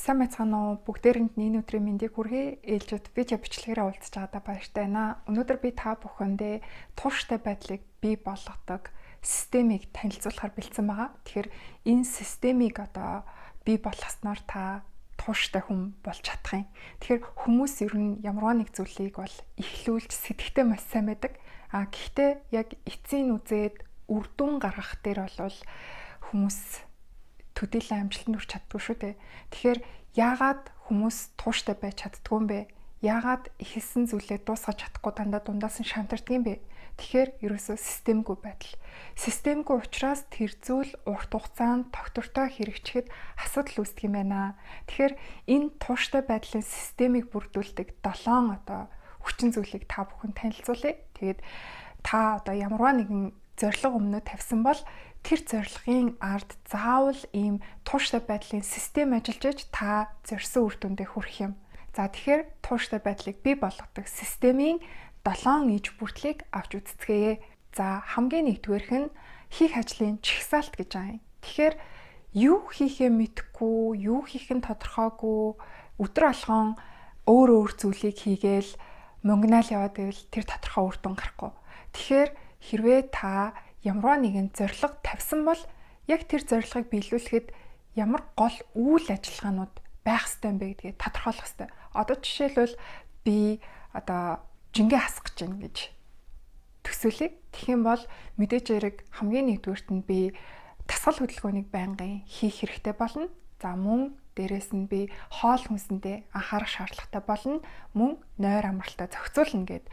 Сайн байцгаана уу? Бүгдээрэнд энэ өдрийн мэндийг хүргэе. Ээлжид видео бичлэгээрээ уулзч байгаадаа баяртай байна. Өнөөдөр би та бүхэндээ тууштай байдлыг бий болгодог системийг танилцуулахаар бэлдсэн байгаа. Тэгэхээр энэ системийг бий болгосноор та тууштай хүн болж чадах юм. Тэгэхээр хүмүүс ер нь ямарваа нэг зүйлийг бол эхлүүлж сэтгэхдээ маш сайн байдаг. Гэхдээ яг эцсийн үзээд үр дүн гаргах дээр бол хүмүүс төдийлөн амжилтанд хүрч чаддгүй шүү дээ. Тэгэхээр яагаад хүмүүс тууштай байж чаддгүй юм бэ? Яагаад ихэлсэн зүйлээ дуусгаж чадахгүй дундаас нь шантарддаг юм бэ? Тэгэхээр ерөөсөө системгүй байдал. Системгүй учраас тэр зүйл урт хугацаанд тогтвортой хэрэгжихэд асуудал үүсдэг юм байна. Тэгэхээр энэ тууштай байдлын системийг бүрдүүлдэг 7 хүчин зүйлийг та бүхэн танилцуулъя. Тэгээд та ямарваа нэгэн зорилго өмнө тавьсан бол тэр зорилгын ард заавал ийм тууштай байдлын систем ажиллаж та зорьсон үр дүндээ хүрэх юм. За тэгэхээр тууштай байдлыг бий болгодог системийн 7 иж бүрдлийг авч үзцгээе. За хамгийн нэгдүгээрх нь хийх ажлын чагсаалт гэж байгаа юм. Тэгэхээр юу хийхээ мэдэхгүй, юу хийх нь тодорхойгүй, өдөр алгон өөр зүйлийг хийгээл мөнгөнал яваад байвал тэр тодорхой үр дүн гарахгүй. Тэгэхээр хэрвээ та ямарваа нэгэн зорилго тавьсан бол яг тэр зорилгыг биелүүлэхэд ямар гол үйл ажиллагаанууд байх ёстой юм бэ гэдгийг тодорхойлох ёстой. Одоо жишээлбэл би жингээ хасах гэж байна гэж төсөөлье. Тэгэх юм бол мэдээж хэрэг хамгийн нэгдүгürt нь би дасгал хөдөлгөөнийг байнгын хийх хэрэгтэй болно. За мөн дээрэс нь би хоол хүнсэндээ анхаарах шаардлагатай болно. Мөн нойр амралтаа зохицуулна гэд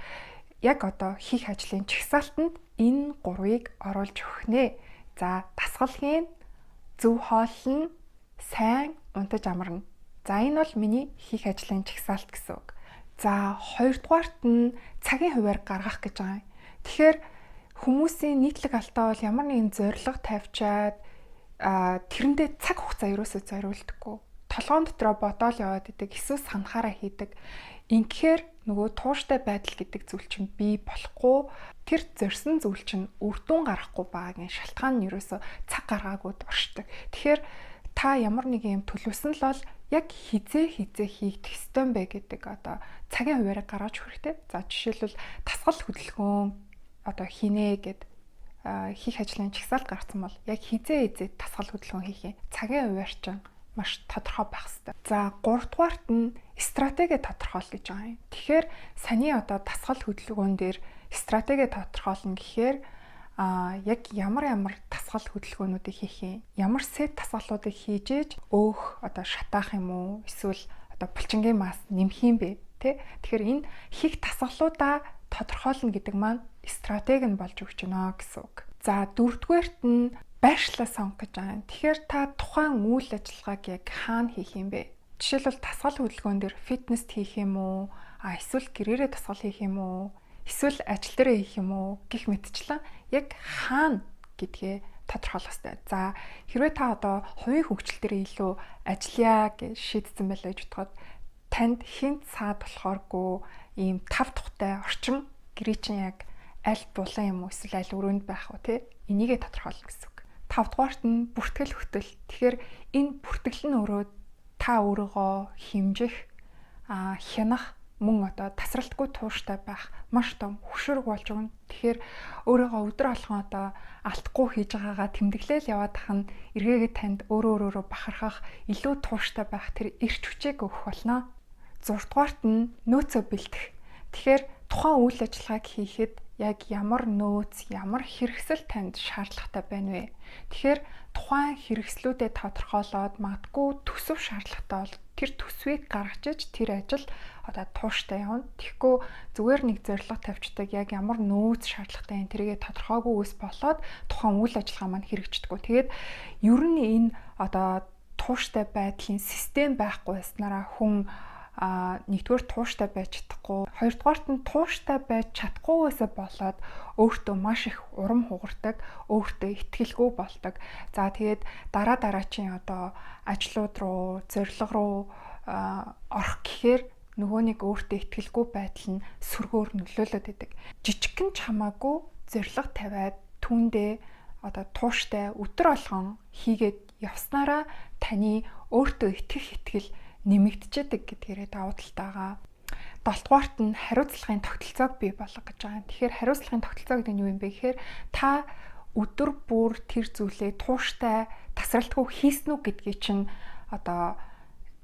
яг хийх ажлын чагсаалтанд энэ 3-ыг оруулж өгөх нэ. За дасгал хийн, зөв хооллно, сайн унтаж амарна. За энэ бол миний хийх ажлын чагсаалт гэсэн үг. За хоёрдугаарт нь цагийн хуваар гаргах гэж байгаа юм. Тэгэхээр хүмүүсийн нийтлэг алдаа бол ямар нэгэн зорилго тавьчаад тэрэндээ цаг хугацаа ерөөсөө зориулдаггүй. Толгоон дотроо бодоол яваад идэг, эсвэл санахаараа хийдэг. Ингэхээр нөгөө тууштай байдал гэдэг зүйл чинь бий болохгүй, тэр зорьсон зүйл чинь үр дүн гарахгүй байгаагийн шалтгаан нь ерөөсөө цаг гаргаагүй дуршдаг. Тэгэхээр та ямар нэг юм төлөвсөн л бол яг хизээ хийгдэх ёстой юм бэ гэдэг цагийн хуваарийг гаргаж хэрэгтэй. За жишээлбэл дасгал хөдөлгөөн хийнэ гэд хийх ажлын чагсаалт гаргасан бол яг хизээ дасгал хөдөлгөөн хийх юм. Цагийн хуваар чинь маш тодорхой байх хэрэгтэй. За 3 дугаарт нь стратеги тодорхойл гэж байгаа юм. Тэгэхээр саний дасгал хөдөлгөөн дээр стратеги тодорхойлно гэхээр яг ямар дасгал хөдөлгөөнүүдийг хийх юм, ямар сет дасгалуудыг хийж ээж өөх шатаах юм уу, эсвэл булчингийн мас нэмэх юм бэ, тэ? Тэгэхээр энэ хийх дасгалуудаа тодорхойлно гэдэг маань стратеги нь болж өгч байна гэсэн үг. За 4-дүгээрт нь байршлаа сонгох гэж байгаа юм. Тэгэхээр та тухайн үйл ажиллагааг яг хаана хийх юм бэ? Жишээлбэл дасгал хөдөлгөөн дээр фитнес хийх юм уу? Эсвэл гэрээрээ дасгал хийх юм уу? Эсвэл ажил дээрээ хийх юм уу? Гэх мэтчлэн яг хаана гэдгээ тодорхойлох хэрэгтэй. За хэрвээ та хувийн хөгжил дээр илүү ажиллая гэж шийдсэн байлаа гэж бодоход танд хинт саад болохооргүй ийм тав тухтай орчин гэрээ чинь яг аль булан юм уу, эсвэл аль өрөөнд байх уу, те? Энийгээ тодорхойлно гэсэн үг. 5 дугаарт нь бүртгэл хөтөл. Тэгэхээр энэ бүртгэл нь өөрөө та өөрийгөө хэмжих, хянах, мөн тасралтгүй тууштай байх маш том хөшөөрөг болж өгнө. Тэгэхээр өөрийгөө өдөр алган алдахгүй хийж байгаагаа тэмдэглээл яваад тах нь эргээгээ танд өөрөө бахархах, илүү тууштай байх тэр эрч хүчээг өгөх болно. 6 дугаарт нь нөөцөө бэлдэх. Тэгэхээр тухайн үйл ажиллагааг хийхэд яг ямар нөөц, ямар хэрэгсэл танд шаардлагатай байна вэ? Тэгэхээр тухайн хэрэгслүүдэд тодорхойлоод магадгүй төсөв шаардлагатай бол тэр төсвийг гаргаж иж тэр ажил тууштай явна. Тэгэхгүй зүгээр нэг зорилго тавьчдаг яг ямар нөөц шаардлагатай энэ тэргээ тодорхойгүй үс болоод тухайн үйл ажиллагаа маань хэрэгждэггүй. Тэгээд ер нь энэ тууштай байдлын систем байхгүй байснараа хүн нэгдүгээр тууштай байж чадахгүй, хоёрдугаарт нь тууштай байж чадахгүйгээсээ болоод өөртөө маш их урам хугардаг, өөртөө итгэлгүй болдог. За тэгээд дараачийн ажлууд руу, зорилго руу орох гэхээр нөгөө нэг өөртөө итгэлгүй байдал нь сүргээр нөлөөлөд идэг. Жижигхэн чамаагүй зорилго тавиад түүндээ тууштай өдөр алган хийгээд явснараа таны өөртөө итгэх итгэл нэмэгдчихэд гэдгээрээ давуу талтай байгаа. 7-дугаарт нь хариуцлагын тогтолцоог бий болгох гэж байгаа. Тэгэхээр хариуцлагын тогтолцоо гэдэг нь юу юм бэ гэхээр та өдөр бүр тэр зүйлээ тууштай тасралтгүй хийсэн үү гэдгийг чинь одоо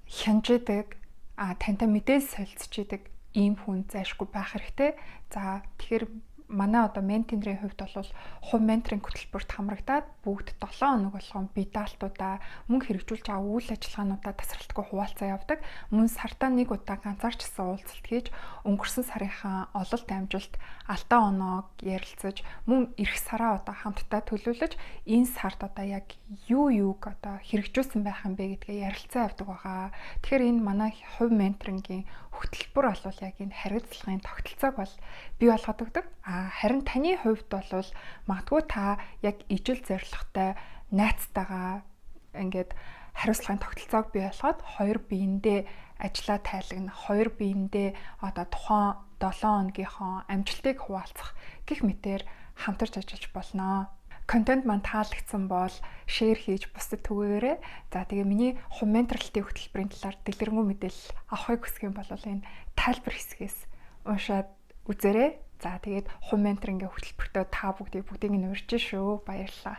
хянжидаг, тантай мэдээлэл солилцож идэг ийм хүн зайшгүй байх хэрэгтэй. За тэгэхээр манай одоо ментинерийн хувьд бол хувь менторын хөтөлбөрт хамрагдаад бүгд 7 хоног болгон бие даалтуудаа мөн хэрэгжүүлж байгаа үйл ажиллагаануудаа тасралтгүй хуваалцаа явдаг. Мөн сартаа нэг удаа ганцаарчсан уулзалт хийж өнгөрсөн сарынхаа ололт амжилт алдаа оноог ярилцаж мөн эх сараа одоо хамтдаа төлөвлөж энэ сард одоо яг юуг одоо хэрэгжүүлсэн байх юм бэ гэдгээ ярилцаа явдаг байгаа. Тэгэхээр энэ манай хувь менторингийн хөтөлбөр бол яг энэ хариуцлагын тогтолцоог бол бий болгоод өгдөг. Харин таны хувьд бол магадгүй та яг ижил зорилготой найзтайгаа ингээд хариуцлагын тогтолцоог бий болгоод хоёр биендээ ажиллаа тайлагна, хоёр биендээ одоо тухайн 7 хоногийнхоо амжилтыг хуваалцах гэх мэтээр хамтарч ажиллаж болно. Контент маань таалагдсан бол шеэр хийж бусдад түгээгээрэй. За тэгээ миний хувь менторлтын хөтөлбөрийн талаар дэлгэрэнгүй мэдээлэл авахыг хүсэх юм бол энэ тайлбар хэсгээс уншаад үзээрэй. За тэгээд хувь менторингийн хөтөлбөртөө та бүгдийг нь урьж шүү. Баярлалаа.